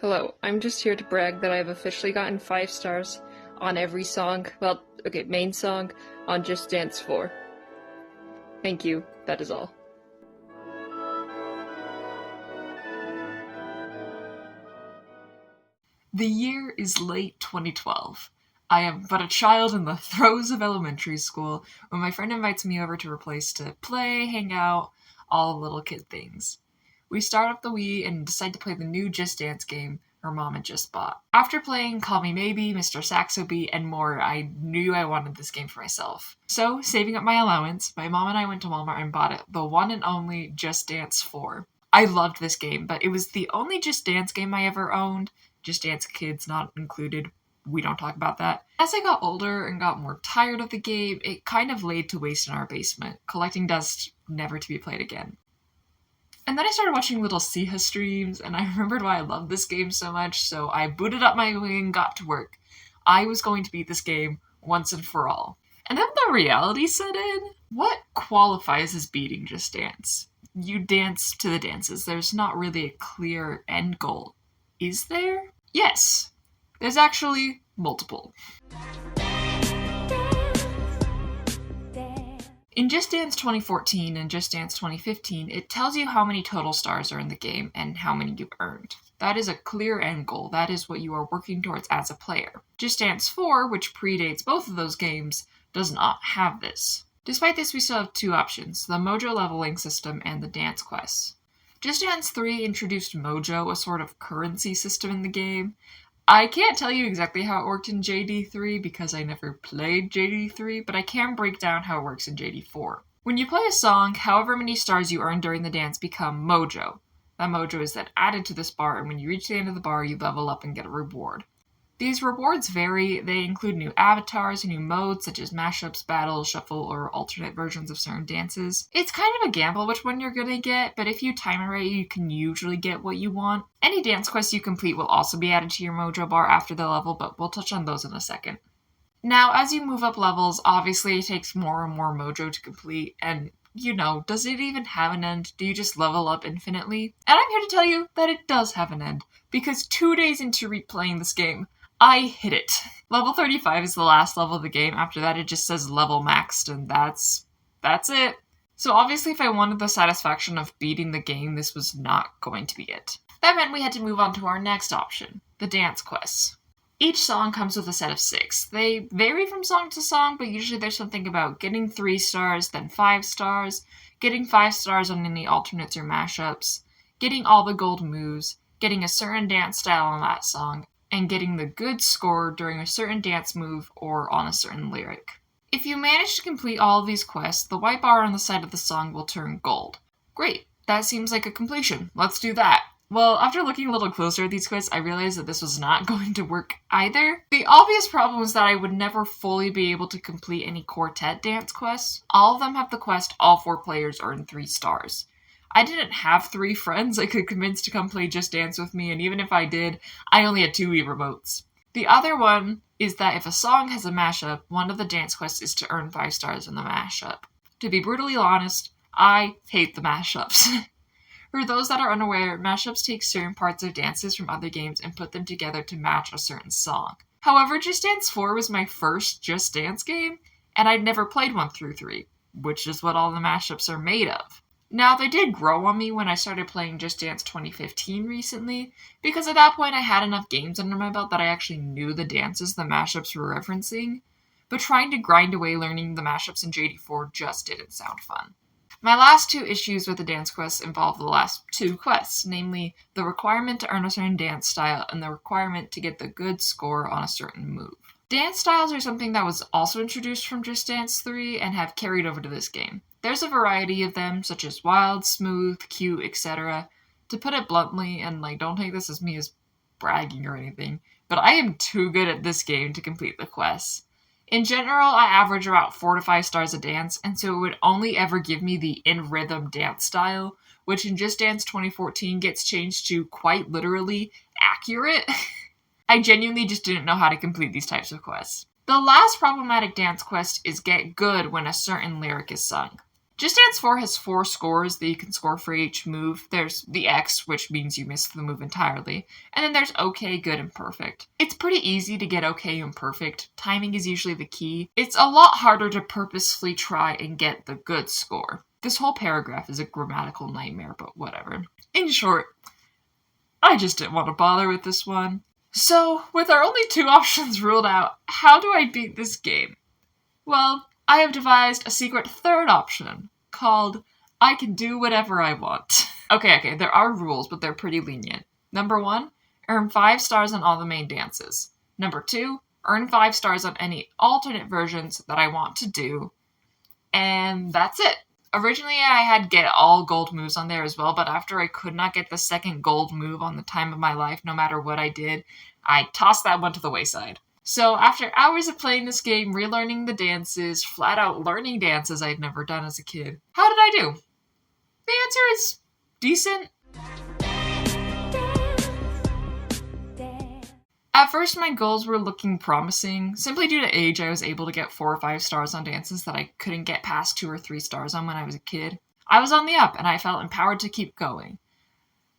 Hello, I'm just here to brag that I've officially gotten 5 stars on every song, main song on Just Dance 4. Thank you, that is all. The year is late 2012. I am but a child in the throes of elementary school when my friend invites me over to her place to play, hang out, all little kid things. We start up the Wii and decide to play the new Just Dance game her mom had just bought. After playing Call Me Maybe, Mr. Saxo Beat, and more, I knew I wanted this game for myself. So, saving up my allowance, my mom and I went to Walmart and bought it, the one and only Just Dance 4. I loved this game, but it was the only Just Dance game I ever owned. Just Dance Kids not included. We don't talk about that. As I got older and got more tired of the game, it kind of laid to waste in our basement, collecting dust never to be played again. And then I started watching little Siha streams, and I remembered why I loved this game so much, so I booted up my Wii and got to work. I was going to beat this game once and for all. And then the reality set in. What qualifies as beating Just Dance? You dance to the dances. There's not really a clear end goal. Is there? Yes. There's actually multiple. In Just Dance 2014 and Just Dance 2015, it tells you how many total stars are in the game and how many you've earned. That is a clear end goal. That is what you are working towards as a player. Just Dance 4, which predates both of those games, does not have this. Despite this, we still have two options, the Mojo leveling system and the dance quests. Just Dance 3 introduced Mojo, a sort of currency system in the game. I can't tell you exactly how it worked in JD3 because I never played JD3, but I can break down how it works in JD4. When you play a song, however many stars you earn during the dance become Mojo. That Mojo is then added to this bar, and when you reach the end of the bar, you level up and get a reward. These rewards vary. They include new avatars, new modes such as mashups, battles, shuffle, or alternate versions of certain dances. It's kind of a gamble which one you're gonna get, but if you time it right, you can usually get what you want. Any dance quests you complete will also be added to your Mojo bar after the level, but we'll touch on those in a second. Now, as you move up levels, obviously it takes more and more Mojo to complete, and does it even have an end? Do you just level up infinitely? And I'm here to tell you that it does have an end, because 2 days into replaying this game, I hit it. Level 35 is the last level of the game. After that, it just says level maxed, and that's it. So obviously, if I wanted the satisfaction of beating the game, this was not going to be it. That meant we had to move on to our next option, the dance quests. Each song comes with a set of 6. They vary from song to song, but usually there's something about getting 3 stars, then 5 stars, getting 5 stars on any alternates or mashups, getting all the gold moves, getting a certain dance style on that song, and getting the good score during a certain dance move or on a certain lyric. If you manage to complete all of these quests, the white bar on the side of the song will turn gold. Great, that seems like a completion. Let's do that. Well, after looking a little closer at these quests, I realized that this was not going to work either. The obvious problem was that I would never fully be able to complete any quartet dance quests. All of them have the quest all 4 players earn 3 stars. I didn't have 3 friends I could convince to come play Just Dance with me, and even if I did, I only had 2 Wii remotes. The other one is that if a song has a mashup, one of the dance quests is to earn 5 stars in the mashup. To be brutally honest, I hate the mashups. For those that are unaware, mashups take certain parts of dances from other games and put them together to match a certain song. However, Just Dance 4 was my first Just Dance game, and I'd never played 1 through 3, which is what all the mashups are made of. Now, they did grow on me when I started playing Just Dance 2015 recently, because at that point I had enough games under my belt that I actually knew the dances the mashups were referencing, but trying to grind away learning the mashups in JD4 just didn't sound fun. My last 2 issues with the dance quests involve the last 2 quests, namely the requirement to earn a certain dance style and the requirement to get the good score on a certain move. Dance styles are something that was also introduced from Just Dance 3 and have carried over to this game. There's a variety of them, such as wild, smooth, cute, etc. To put it bluntly, and don't take this as me as bragging or anything, but I am too good at this game to complete the quests. In general, I average about 4 to 5 stars a dance, and so it would only ever give me the in-rhythm dance style, which in Just Dance 2014 gets changed to quite literally accurate. I genuinely just didn't know how to complete these types of quests. The last problematic dance quest is get good when a certain lyric is sung. Just Dance 4 has 4 scores that you can score for each move. There's the X, which means you missed the move entirely. And then there's okay, good, and perfect. It's pretty easy to get okay and perfect. Timing is usually the key. It's a lot harder to purposefully try and get the good score. This whole paragraph is a grammatical nightmare, but whatever. In short, I just didn't want to bother with this one. So, with our only 2 options ruled out, how do I beat this game? Well, I have devised a secret 3rd option called I can do whatever I want. Okay, there are rules, but they're pretty lenient. Number 1, earn 5 stars on all the main dances. Number 2, earn 5 stars on any alternate versions that I want to do. And that's it. Originally, I had get all gold moves on there as well, but after I could not get the second gold move on the time of my life, no matter what I did, I tossed that one to the wayside. So after hours of playing this game, relearning the dances, flat out learning dances I'd never done as a kid, how did I do? The answer is decent. At first, my goals were looking promising. Simply due to age, I was able to get 4 or 5 stars on dances that I couldn't get past 2 or 3 stars on when I was a kid. I was on the up, and I felt empowered to keep going.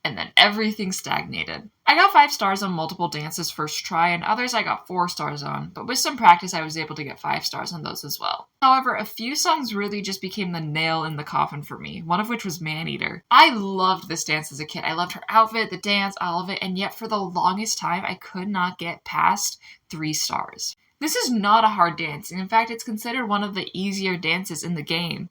And then everything stagnated. I got 5 stars on multiple dances first try, and others I got 4 stars on, but with some practice I was able to get 5 stars on those as well. However, a few songs really just became the nail in the coffin for me, one of which was Maneater. I loved this dance as a kid. I loved her outfit, the dance, all of it, and yet for the longest time I could not get past 3 stars. This is not a hard dance, and in fact it's considered one of the easier dances in the game.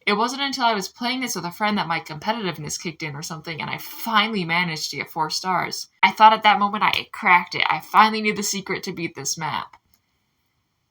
It wasn't until I was playing this with a friend that my competitiveness kicked in or something, and I finally managed to get 4 stars. I thought at that moment I had cracked it. I finally knew the secret to beat this map.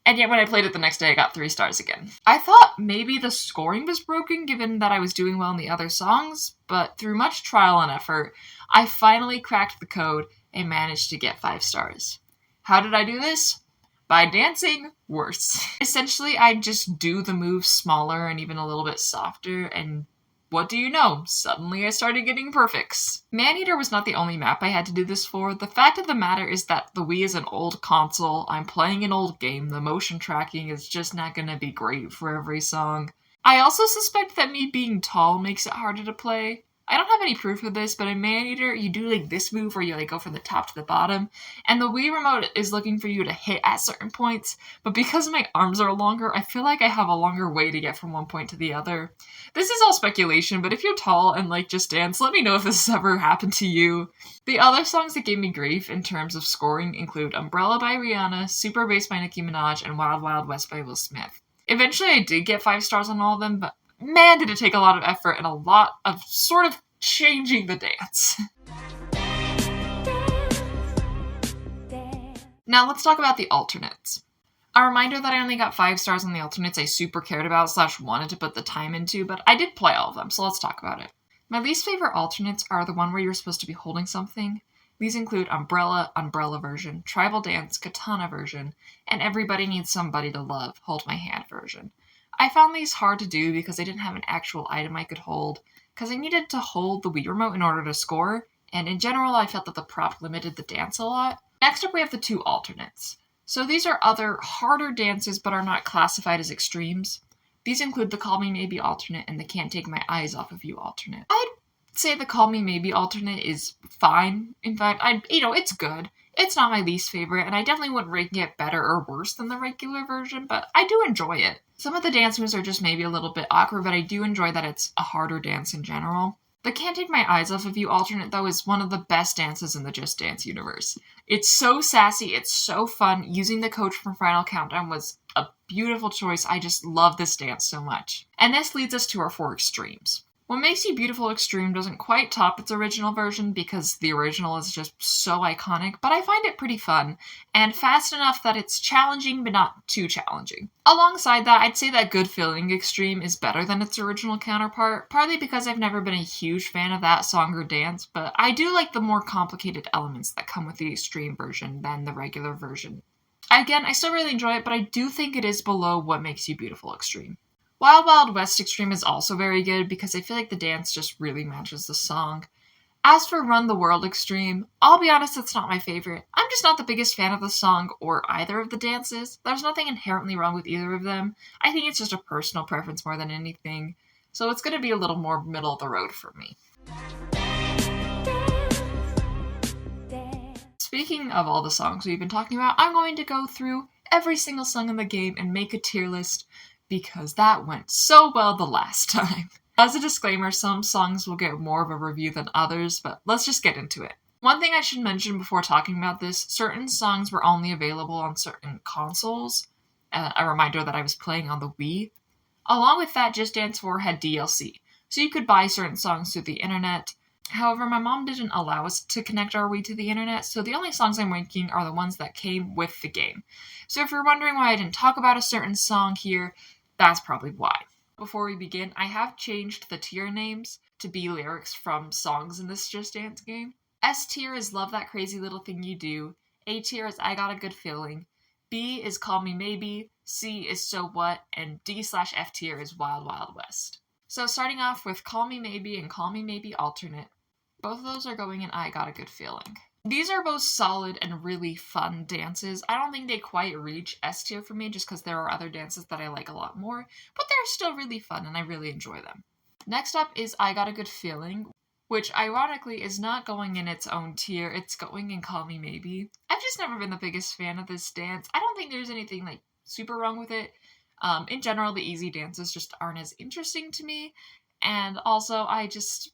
And yet when I played it the next day, I got 3 stars again. I thought maybe the scoring was broken given that I was doing well in the other songs, but through much trial and effort, I finally cracked the code and managed to get 5 stars. How did I do this? By dancing worse. Essentially, I just do the moves smaller and even a little bit softer, and what do you know? Suddenly I started getting perfects. Maneater was not the only map I had to do this for. The fact of the matter is that the Wii is an old console, I'm playing an old game, the motion tracking is just not gonna be great for every song. I also suspect that me being tall makes it harder to play. I don't have any proof of this, but in Maneater, you do like this move where you like go from the top to the bottom, and the Wii remote is looking for you to hit at certain points, but because my arms are longer, I feel like I have a longer way to get from one point to the other. This is all speculation, but if you're tall and like Just Dance, let me know if this has ever happened to you. The other songs that gave me grief in terms of scoring include Umbrella by Rihanna, Super Bass by Nicki Minaj, and Wild Wild West by Will Smith. Eventually I did get 5 stars on all of them, but man, did it take a lot of effort and a lot of sort of changing the dance. Now let's talk about the alternates. A reminder that I only got 5 stars on the alternates I super cared about / wanted to put the time into, but I did play all of them, so let's talk about it. My least favorite alternates are the one where you're supposed to be holding something. These include Umbrella, Umbrella version, Tribal Dance, Katana version, and Everybody Needs Somebody to Love, Hold My Hand version. I found these hard to do because I didn't have an actual item I could hold, because I needed to hold the Wii remote in order to score, and in general I felt that the prop limited the dance a lot. Next up we have the 2 alternates. So these are other, harder dances but are not classified as extremes. These include the Call Me Maybe alternate and the Can't Take My Eyes Off of You alternate. I'd say the Call Me Maybe alternate is fine. In fact, it's good. It's not my least favorite, and I definitely wouldn't rank it better or worse than the regular version, but I do enjoy it. Some of the dance moves are just maybe a little bit awkward, but I do enjoy that it's a harder dance in general. The Can't Take My Eyes Off of You alternate, though, is one of the best dances in the Just Dance universe. It's so sassy, it's so fun. Using the coach from Final Countdown was a beautiful choice. I just love this dance so much. And this leads us to our 4 extremes. What Makes You Beautiful Extreme doesn't quite top its original version because the original is just so iconic, but I find it pretty fun, and fast enough that it's challenging but not too challenging. Alongside that, I'd say that Good Feeling Extreme is better than its original counterpart, partly because I've never been a huge fan of that song or dance, but I do like the more complicated elements that come with the extreme version than the regular version. Again, I still really enjoy it, but I do think it is below What Makes You Beautiful Extreme. Wild Wild West Extreme is also very good because I feel like the dance just really matches the song. As for Run the World Extreme, I'll be honest, it's not my favorite. I'm just not the biggest fan of the song or either of the dances. There's nothing inherently wrong with either of them. I think it's just a personal preference more than anything. So it's going to be a little more middle of the road for me. Speaking of all the songs we've been talking about, I'm going to go through every single song in the game and make a tier list because that went so well the last time. As a disclaimer, some songs will get more of a review than others, but let's just get into it. One thing I should mention before talking about this, certain songs were only available on certain consoles. A reminder that I was playing on the Wii. Along with that, Just Dance 4 had DLC, so you could buy certain songs through the internet. However, my mom didn't allow us to connect our Wii to the internet, so the only songs I'm ranking are the ones that came with the game. So if you're wondering why I didn't talk about a certain song here, that's probably why. Before we begin, I have changed the tier names to be lyrics from songs in this Just Dance game. S tier is Love That Crazy Little Thing You Do, A tier is I Got a Good Feeling, B is Call Me Maybe, C is So What, and D/F tier is Wild Wild West. So starting off with Call Me Maybe and Call Me Maybe Alternate, both of those are going in I Got a Good Feeling. These are both solid and really fun dances. I don't think they quite reach S tier for me just because there are other dances that I like a lot more, but they're still really fun and I really enjoy them. Next up is I Got a Good Feeling, which ironically is not going in its own tier, it's going in Call Me Maybe. I've just never been the biggest fan of this dance. I don't think there's anything like super wrong with it. In general, the easy dances just aren't as interesting to me, and also I just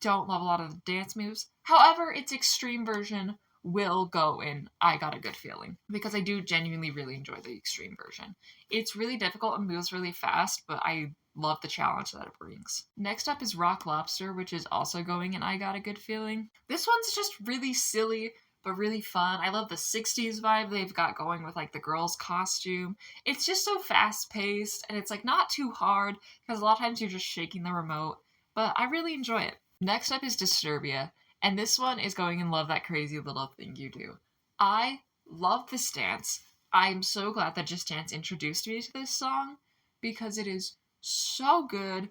don't love a lot of the dance moves. However, its extreme version will go in I Got a Good Feeling, because I do genuinely really enjoy the extreme version. It's really difficult and moves really fast, but I love the challenge that it brings. Next up is Rock Lobster, which is also going in I Got a Good Feeling. This one's just really silly, but really fun. I love the 60s vibe they've got going with like the girl's costume. It's just so fast paced and it's like not too hard because a lot of times you're just shaking the remote, but I really enjoy it. Next up is Disturbia, and this one is going in Love That Crazy Little Thing You Do. I love this dance. I'm so glad that Just Dance introduced me to this song because it is so good,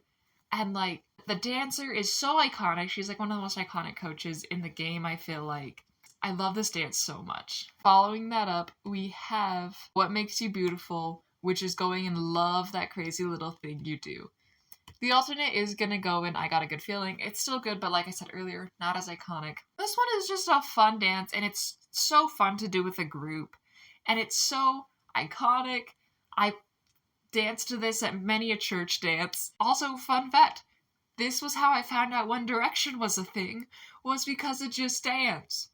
and like the dancer is so iconic. She's like one of the most iconic coaches in the game, I feel like. I love this dance so much. Following that up, we have What Makes You Beautiful, which is going in Love That Crazy Little Thing You Do. The alternate is gonna go in I Got a Good Feeling. It's still good, but like I said earlier, not as iconic. This one is just a fun dance, and it's so fun to do with a group. And it's so iconic. I danced to this at many a church dance. Also, fun fact, this was how I found out One Direction was a thing, was because of Just Dance.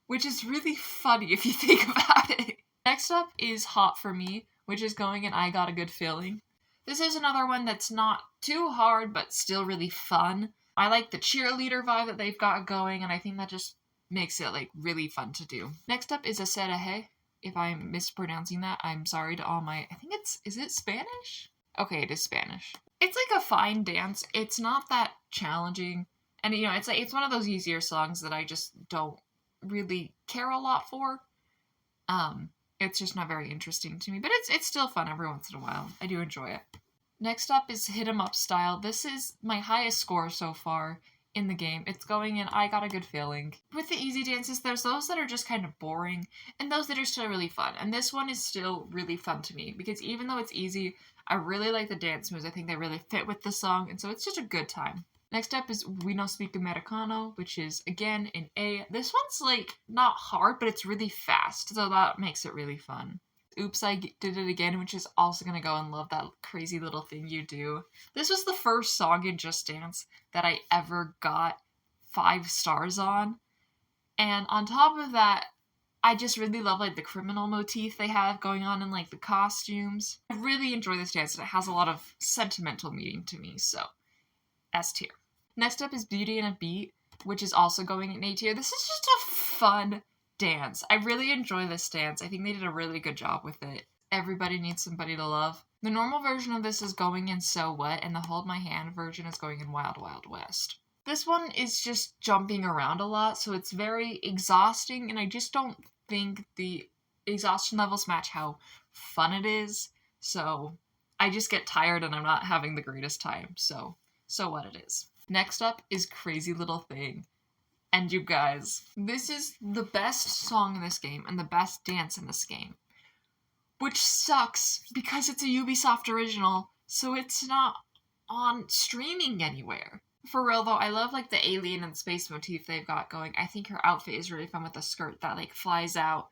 Which is really funny if you think about it. Next up is Hot For Me, which is going in I Got a Good Feeling. This is another one that's not too hard, but still really fun. I like the cheerleader vibe that they've got going, and I think that just makes it like really fun to do. Next up is Aceraje. If I'm mispronouncing that, I'm sorry to all my... is it Spanish? Okay, it is Spanish. It's like a fine dance. It's not that challenging. And you know, it's one of those easier songs that I just don't really care a lot for. It's just not very interesting to me, but it's still fun every once in a while. I do enjoy it. Next up is Hit 'Em Up Style. This is my highest score so far in the game. It's going in I Got a Good Feeling. With the easy dances, there's those that are just kind of boring, and those that are still really fun. And this one is still really fun to me, because even though it's easy, I really like the dance moves. I think they really fit with the song, and so it's just a good time. Next up is We No Speak Americano, which is, again, in A. This one's, like, not hard, but it's really fast, so that makes it really fun. Oops, I Did It Again, which is also going to go and Love That Crazy Little Thing You Do. This was the first song in Just Dance that I ever got 5 stars on. And on top of that, I just really love, like, the criminal motif they have going on in, like, the costumes. I really enjoy this dance, and it has a lot of sentimental meaning to me, so S tier. Next up is Beauty and a Beat, which is also going in A tier. This is just a fun dance. I really enjoy this dance. I think they did a really good job with it. Everybody Needs Somebody to Love. The normal version of this is going in So What, and the Hold My Hand version is going in Wild Wild West. This one is just jumping around a lot, so it's very exhausting, and I just don't think the exhaustion levels match how fun it is, so I just get tired and I'm not having the greatest time, so what it is. Next up is Crazy Little Thing. And you guys, this is the best song in this game and the best dance in this game. Which sucks because it's a Ubisoft original, so it's not on streaming anywhere. For real though, I love like the alien and space motif they've got going. I think her outfit is really fun with the skirt that like flies out.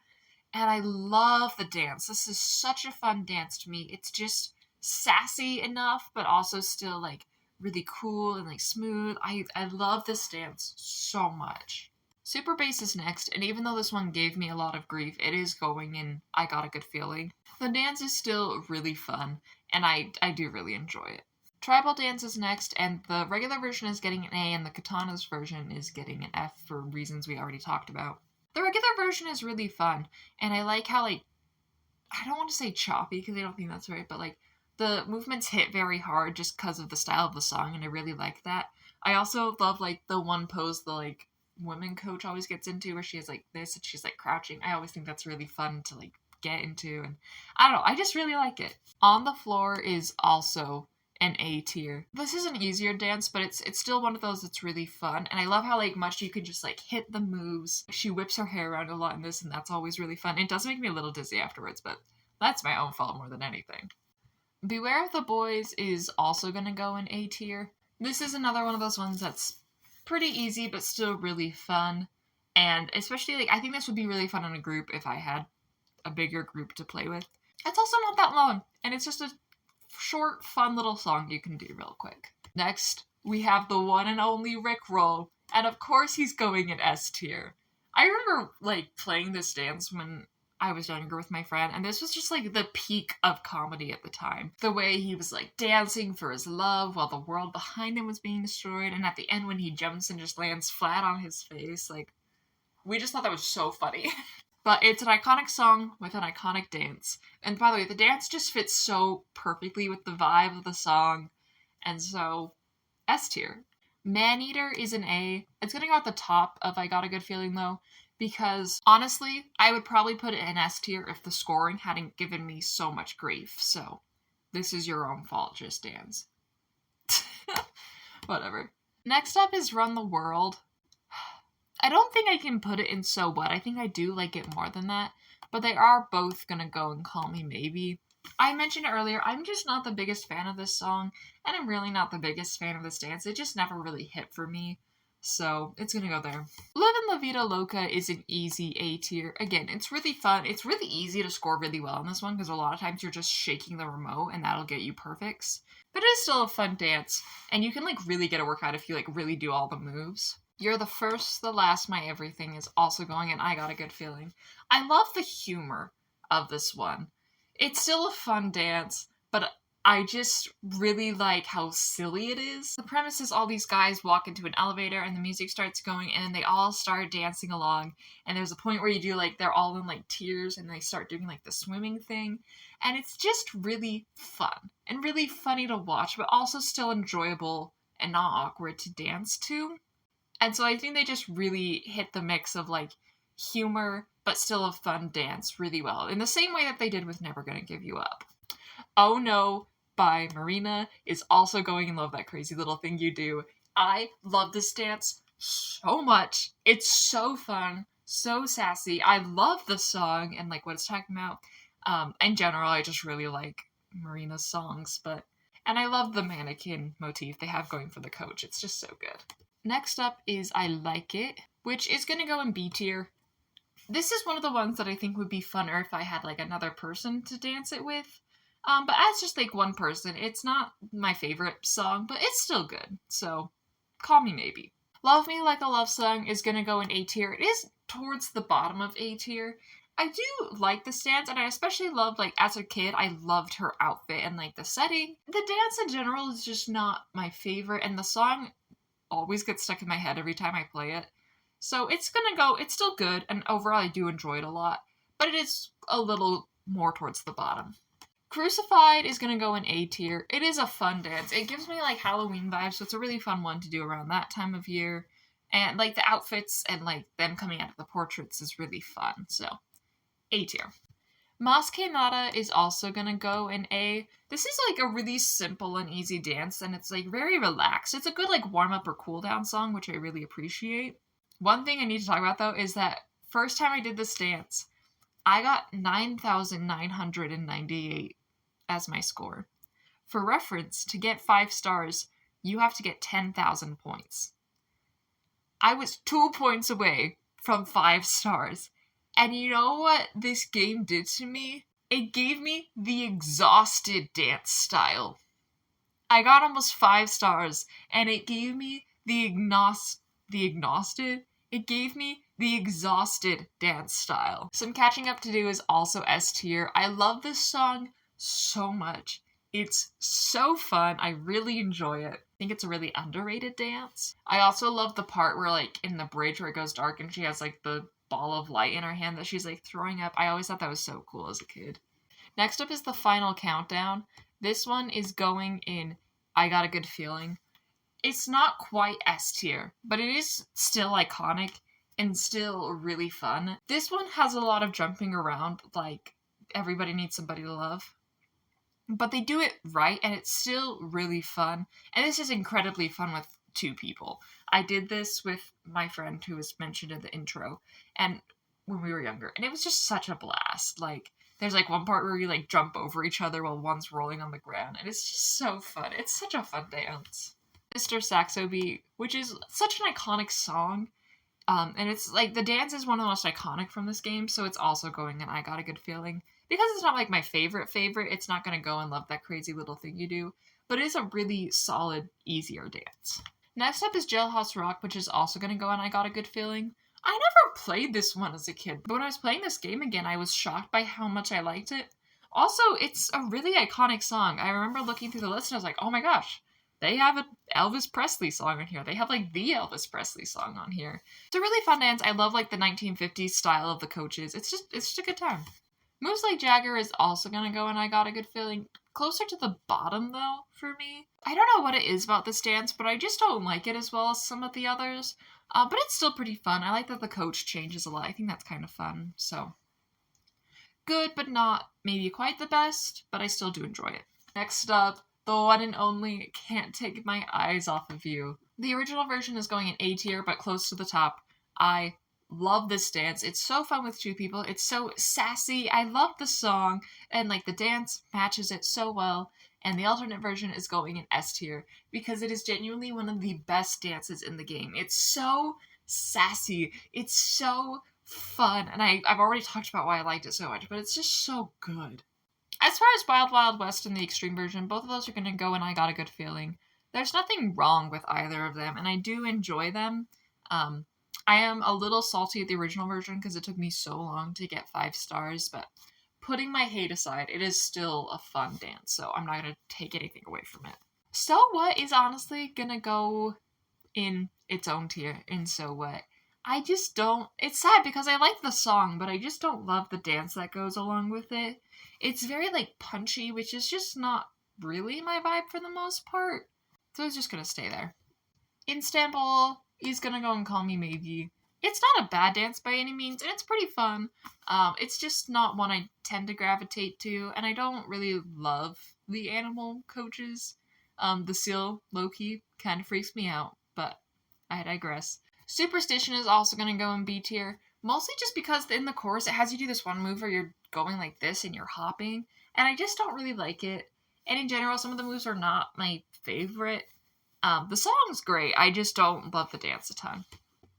And I love the dance. This is such a fun dance to me. It's just sassy enough, but also still like really cool and like smooth. I love this dance so much. Super Bass is next, and even though this one gave me a lot of grief, it is going in I Got a Good Feeling. The dance is still really fun, and I do really enjoy it. Tribal Dance is next, and the regular version is getting an A, and the Katanas version is getting an F for reasons we already talked about. The regular version is really fun, and I like how, like, I don't want to say choppy, because I don't think that's right, but, like, the movements hit very hard just because of the style of the song, and I really like that. I also love, like, the one pose the, like, women coach always gets into, where she has, like, this, and she's, like, crouching. I always think that's really fun to, like, get into, and I don't know, I just really like it. On the Floor is also an A tier. This is an easier dance, but it's still one of those that's really fun, and I love how like much you can just like hit the moves. She whips her hair around a lot in this, and that's always really fun. It does make me a little dizzy afterwards, but that's my own fault more than anything. Beware of the Boys is also gonna go in A tier. This is another one of those ones that's pretty easy, but still really fun, and especially like I think this would be really fun in a group if I had a bigger group to play with. It's also not that long, and it's just a short, fun little song you can do real quick. Next, we have the one and only Rickroll, and of course he's going in S tier. I remember, like, playing this dance when I was younger with my friend, and this was just, like, the peak of comedy at the time. The way he was, like, dancing for his love while the world behind him was being destroyed, and at the end when he jumps and just lands flat on his face, like, we just thought that was so funny. But it's an iconic song with an iconic dance. And by the way, the dance just fits so perfectly with the vibe of the song. And so, S tier. Maneater is an A. It's gonna go at the top of I Got a Good Feeling though, because honestly, I would probably put it in S tier if the scoring hadn't given me so much grief. So, this is your own fault, Just Dance. Whatever. Next up is Run the World. I don't think I can put it in So What. I think I do like it more than that. But they are both gonna go and Call Me Maybe. I mentioned earlier, I'm just not the biggest fan of this song. And I'm really not the biggest fan of this dance. It just never really hit for me. So, it's gonna go there. Livin' La Vida Loca is an easy A tier. Again, it's really fun. It's really easy to score really well on this one, because a lot of times you're just shaking the remote and that'll get you perfects. But it is still a fun dance. And you can, like, really get a workout if you, like, really do all the moves. You're the First, the Last, My Everything is also going in I Got a Good Feeling. I love the humor of this one. It's still a fun dance, but I just really like how silly it is. The premise is all these guys walk into an elevator and the music starts going and then they all start dancing along. And there's a point where you do like, they're all in like tears and they start doing like the swimming thing. And it's just really fun and really funny to watch, but also still enjoyable and not awkward to dance to. And so I think they just really hit the mix of like humor, but still a fun dance really well. In the same way that they did with Never Gonna Give You Up. Oh No by Marina is also going in Love That Crazy Little Thing You Do. I love this dance so much. It's so fun, so sassy. I love the song and like what it's talking about. In general, I just really like Marina's songs, and I love the mannequin motif they have going for the coach. It's just so good. Next up is I Like It, which is going to go in B tier. This is one of the ones that I think would be funner if I had like another person to dance it with. But as just like one person, it's not my favorite song, but it's still good. So, Call Me Maybe. Love Me Like a Love Song is going to go in A tier. It is towards the bottom of A tier. I do like this dance, and I especially love, like, as a kid, I loved her outfit and, like, the setting. The dance in general is just not my favorite, and the song always gets stuck in my head every time I play it. So it's still good, and overall I do enjoy it a lot, but it is a little more towards the bottom. Crucified is gonna go in A tier. It is a fun dance. It gives me like Halloween vibes, so it's a really fun one to do around that time of year. And like the outfits and like them coming out of the portraits is really fun, so A tier. Mas Que Nada is also gonna go in A. This is like a really simple and easy dance, and it's like very relaxed. It's a good like warm-up or cool-down song, which I really appreciate. One thing I need to talk about though is that first time I did this dance, I got 9,998 as my score. For reference, to get 5 stars, you have to get 10,000 points. I was 2 points away from 5 stars. And you know what this game did to me? It gave me the exhausted dance style. I got almost 5 stars, and it gave me the exhausted? It gave me the exhausted dance style. Some catching up to do is also S tier. I love this song so much. It's so fun. I really enjoy it. I think it's a really underrated dance. I also love the part where, like, in the bridge where it goes dark and she has, like, the ball of light in her hand that she's, like, throwing up. I always thought that was so cool as a kid. Next up is the final countdown. This one is going in I Got a Good Feeling. It's not quite S tier, but it is still iconic and still really fun. This one has a lot of jumping around, like Everybody Needs Somebody to Love. But they do it right, and it's still really fun. And this is incredibly fun with 2 people. I did this with my friend who was mentioned in the intro, and when we were younger, and it was just such a blast. Like, there's like one part where you like jump over each other while one's rolling on the ground, and it's just so fun. It's such a fun dance. Mr. Saxo Beat, which is such an iconic song. And it's like the dance is one of the most iconic from this game, so it's also going in I Got a Good Feeling. Because it's not like my favorite, it's not going to go and love that crazy little thing you do, but it is a really solid, easier dance. Next up is Jailhouse Rock, which is also going to go in I Got a Good Feeling. I never played this one as a kid, but when I was playing this game again, I was shocked by how much I liked it. Also, it's a really iconic song. I remember looking through the list and I was like, oh my gosh, they have an Elvis Presley song on here. They have like the Elvis Presley song on here. It's a really fun dance. I love like the 1950s style of the coaches. It's just a good time. Moves Like Jagger is also going to go in I Got a Good Feeling. Closer to the bottom, though, for me. I don't know what it is about this dance, but I just don't like it as well as some of the others. But it's still pretty fun. I like that the coach changes a lot. I think that's kind of fun. So, good, but not maybe quite the best, but I still do enjoy it. Next up, the one and only Can't Take My Eyes Off of You. The original version is going in A tier, but close to the top. I love this dance. It's so fun with 2 people. It's so sassy. I love the song, and like the dance matches it so well. And the alternate version is going in S tier because it is genuinely one of the best dances in the game. It's so sassy. It's so fun. And I've already talked about why I liked it so much, but it's just so good. As far as Wild Wild West and the Extreme version, both of those are going to go in I Got a Good Feeling. There's nothing wrong with either of them, and I do enjoy them. I am a little salty at the original version because it took me so long to get 5 stars, but putting my hate aside, it is still a fun dance, so I'm not going to take anything away from it. So What is honestly going to go in its own tier in So What. I just don't... It's sad because I like the song, but I just don't love the dance that goes along with it. It's very, like, punchy, which is just not really my vibe for the most part. So it's just going to stay there. Istanbul is going to go and Call Me Maybe. It's not a bad dance by any means, and it's pretty fun. It's just not one I tend to gravitate to, and I don't really love the animal coaches. The seal, low-key, kind of freaks me out, but I digress. Superstition is also going to go in B tier, mostly just because in the chorus it has you do this one move where you're going like this and you're hopping, and I just don't really like it. And in general, some of the moves are not my favorite. The song's great, I just don't love the dance a ton.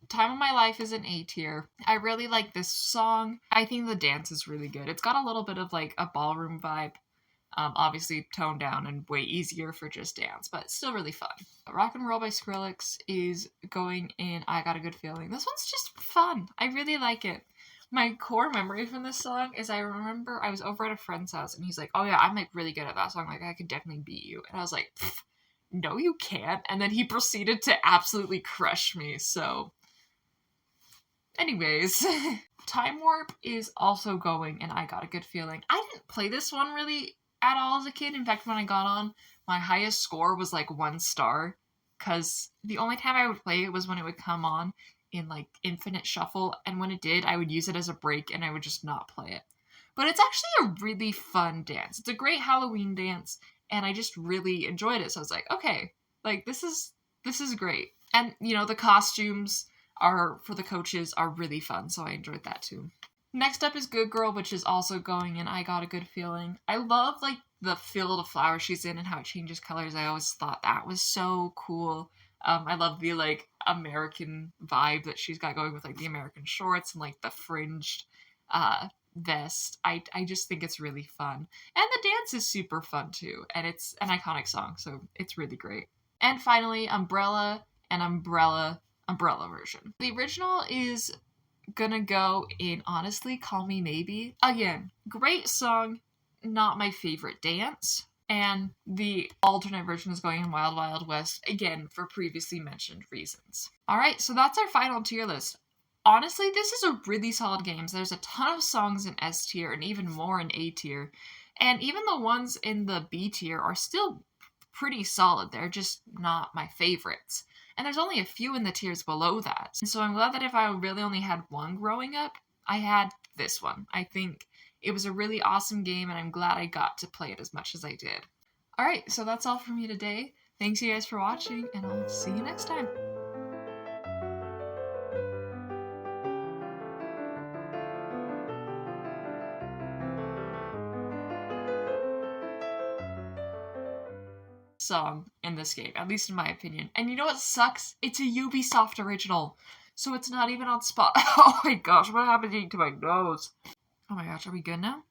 Time of My Life is an A tier. I really like this song. I think the dance is really good. It's got a little bit of like a ballroom vibe. Obviously toned down and way easier for just dance, but still really fun. Rock and Roll by Skrillex is going in I Got a Good Feeling. This one's just fun. I really like it. My core memory from this song is I remember I was over at a friend's house and he's like, oh yeah, I'm like really good at that song. Like I could definitely beat you. And I was like, no, you can't. And then he proceeded to absolutely crush me. So anyways, Time Warp is also going and I Got a Good Feeling. I didn't play this one really at all as a kid. In fact, when I got on, my highest score was like 1 star because the only time I would play it was when it would come on in like Infinite Shuffle, and when it did, I would use it as a break and I would just not play it. But it's actually a really fun dance. It's a great Halloween dance, and I just really enjoyed it. So I was like, okay, like this is great. And you know, the costumes are for the coaches are really fun, so I enjoyed that too. Next up is Good Girl, which is also going in I Got a Good Feeling. I love, like, the field of flowers she's in and how it changes colors. I always thought that was so cool. I love the, like, American vibe that she's got going with, like, the American shorts and, like, the fringed vest. I just think it's really fun. And the dance is super fun, too. And it's an iconic song, so it's really great. And finally, Umbrella and Umbrella version. The original is gonna go in Honestly, Call Me Maybe. Again, great song, not my favorite dance. And the alternate version is going in Wild Wild West, again, for previously mentioned reasons. Alright, so that's our final tier list. Honestly, this is a really solid game. There's a ton of songs in S tier and even more in A tier. And even the ones in the B tier are still pretty solid. They're just not my favorites. And there's only a few in the tiers below that. And so I'm glad that if I really only had one growing up, I had this one. I think it was a really awesome game, and I'm glad I got to play it as much as I did. Alright, so that's all from me today. Thanks you guys for watching, and I'll see you next time. Song in this game, at least in my opinion. And you know what sucks? It's a Ubisoft original, so it's not even on Spot. Oh my gosh, what happened to my nose? Oh my gosh, are we good now?